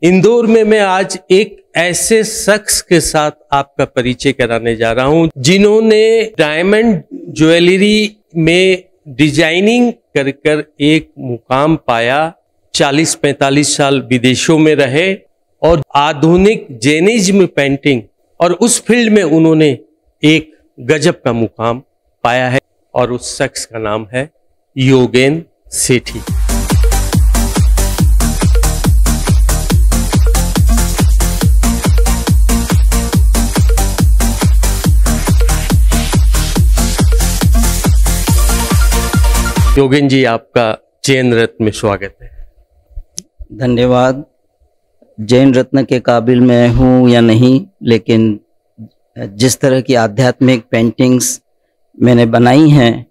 इंदौर में मैं आज एक ऐसे शख्स के साथ आपका परिचय कराने जा रहा हूं जिन्होंने डायमंड ज्वेलरी में डिजाइनिंग कर कर एक मुकाम पाया। 40-45 साल विदेशों में रहे और आधुनिक जैनिज्म पेंटिंग और उस फील्ड में उन्होंने एक गजब का मुकाम पाया है और उस शख्स का नाम है योगेन सेठी। योगेन जी, आपका जैन रत्न में स्वागत है। धन्यवाद। जैन रत्न के काबिल मैं हूँ या नहीं, लेकिन जिस तरह की आध्यात्मिक पेंटिंग्स मैंने बनाई हैं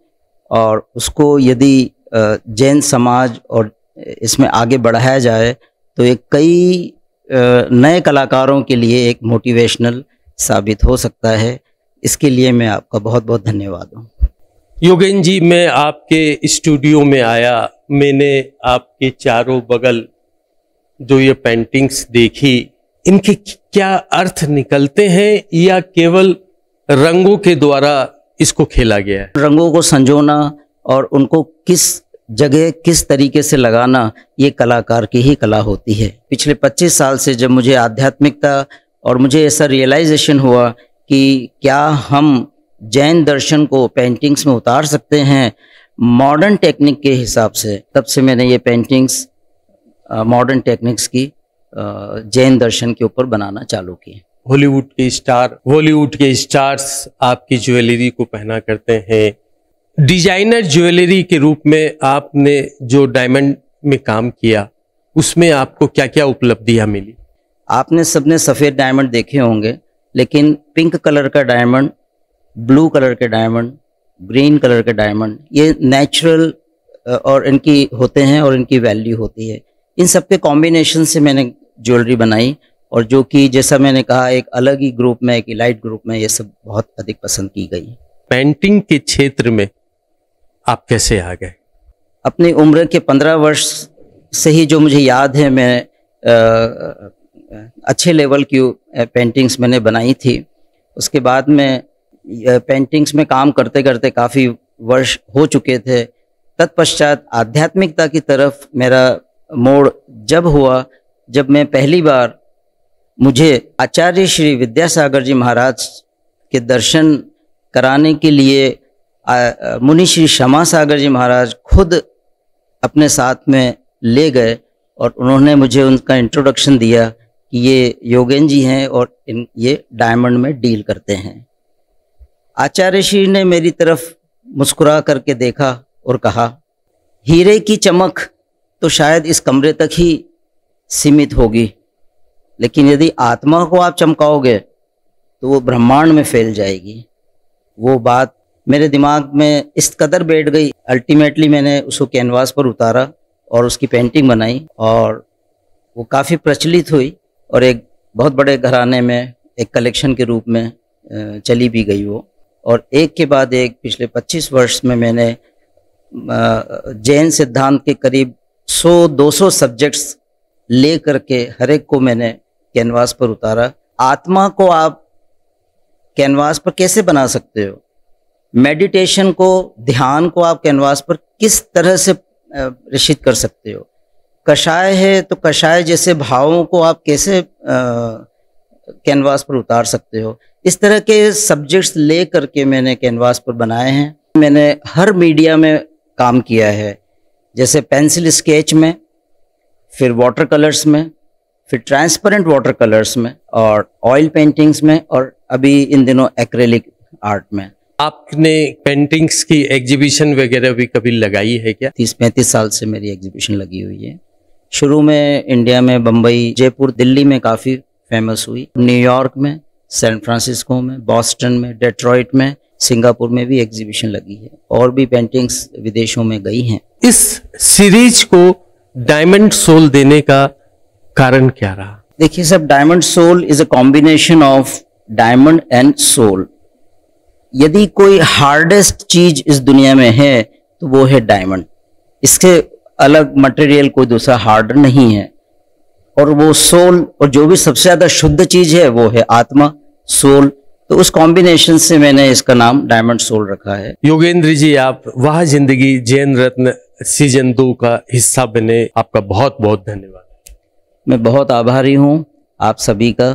और उसको यदि जैन समाज और इसमें आगे बढ़ाया जाए तो एक कई नए कलाकारों के लिए एक मोटिवेशनल साबित हो सकता है। इसके लिए मैं आपका बहुत बहुत धन्यवाद हूँ। योगेन जी, मैं आपके स्टूडियो में आया, मैंने आपके चारों बगल जो ये पेंटिंग्स देखी, इनके क्या अर्थ निकलते हैं या केवल रंगों के द्वारा इसको खेला गया है? रंगों को संजोना और उनको किस जगह किस तरीके से लगाना, ये कलाकार की ही कला होती है। पिछले 25 साल से जब मुझे आध्यात्मिकता और मुझे ऐसा रियलाइजेशन हुआ कि क्या हम जैन दर्शन को पेंटिंग्स में उतार सकते हैं मॉडर्न टेक्निक के हिसाब से, तब से मैंने ये पेंटिंग्स मॉडर्न टेक्निक्स की जैन दर्शन के ऊपर बनाना चालू की। हॉलीवुड के स्टार्स आपकी ज्वेलरी को पहना करते हैं। डिजाइनर ज्वेलरी के रूप में आपने जो डायमंड में काम किया, उसमें आपको क्या क्या उपलब्धियां मिली? आपने सबने सफ़ेद डायमंड देखे होंगे, लेकिन पिंक कलर का डायमंड, ब्लू कलर के डायमंड, ग्रीन कलर के डायमंड, ये नेचुरल और इनकी होते हैं और इनकी वैल्यू होती है। इन सब के कॉम्बिनेशन से मैंने ज्वेलरी बनाई और जो कि जैसा मैंने कहा एक अलग ही ग्रुप में, एक इलाइट ग्रुप में ये सब बहुत अधिक पसंद की गई। पेंटिंग के क्षेत्र में आप कैसे आ गए? अपनी उम्र के 15 वर्ष से ही जो मुझे याद है, मैं अच्छे लेवल की पेंटिंग्स मैंने बनाई थी। उसके बाद में पेंटिंग्स में काम करते करते काफ़ी वर्ष हो चुके थे। तत्पश्चात आध्यात्मिकता की तरफ मेरा मोड़ जब हुआ, जब मैं पहली बार मुझे आचार्य श्री विद्यासागर जी महाराज के दर्शन कराने के लिए मुनि श्री क्षमा सागर जी महाराज खुद अपने साथ में ले गए और उन्होंने मुझे उनका इंट्रोडक्शन दिया कि ये योगेन जी हैं और ये डायमंड में डील करते हैं। आचार्य श्री ने मेरी तरफ मुस्कुरा करके देखा और कहा, हीरे की चमक तो शायद इस कमरे तक ही सीमित होगी, लेकिन यदि आत्मा को आप चमकाओगे तो वो ब्रह्मांड में फैल जाएगी। वो बात मेरे दिमाग में इस कदर बैठ गई। अल्टीमेटली मैंने उसको कैनवास पर उतारा और उसकी पेंटिंग बनाई और वो काफ़ी प्रचलित हुई और एक बहुत बड़े घराने में एक कलेक्शन के रूप में चली भी गई वो। और एक के बाद एक पिछले 25 वर्ष में मैंने जैन सिद्धांत के करीब 100-200 सब्जेक्ट्स ले करके हर एक को मैंने कैनवास पर उतारा। आत्मा को आप कैनवास पर कैसे बना सकते हो, मेडिटेशन को, ध्यान को आप कैनवास पर किस तरह से प्रेषित कर सकते हो, कषाय है तो कषाय जैसे भावों को आप कैसे कैनवास पर उतार सकते हो। इस तरह के सब्जेक्ट्स ले करके मैंने कैनवास पर बनाए हैं। मैंने हर मीडिया में काम किया है, जैसे पेंसिल स्केच में, फिर वाटर कलर्स में, फिर ट्रांसपेरेंट वाटर कलर्स में और ऑयल पेंटिंग्स में और अभी इन दिनों एक्रेलिक आर्ट में। आपने पेंटिंग्स की एग्जीबिशन वगैरह भी कभी लगाई है क्या? 30-35 साल से मेरी एग्जीबिशन लगी हुई है। शुरू में इंडिया में बम्बई, जयपुर, दिल्ली में काफ़ी फेमस हुई। न्यूयॉर्क में, सैन फ्रांसिस्को में, बॉस्टन में, डेट्रॉइट में, सिंगापुर में भी एग्जीबिशन लगी है और भी पेंटिंग्स विदेशों में गई हैं। इस सीरीज को डायमंड सोल देने का कारण क्या रहा? देखिए सब, diamond soul is a combination of diamond and soul. यदि कोई हार्डेस्ट चीज इस दुनिया में है तो वो है डायमंड। इसके अलग मटेरियल कोई दूसरा हार्ड नहीं है। और वो सोल, और जो भी सबसे ज्यादा शुद्ध चीज है वो है आत्मा, सोल। तो उस कॉम्बिनेशन से मैंने इसका नाम डायमंड सोल रखा है। योगेंद्र जी, आप वाह जिंदगी जैन रत्न सीजन 2 का हिस्सा बने, आपका बहुत बहुत धन्यवाद। मैं बहुत आभारी हूँ आप सभी का।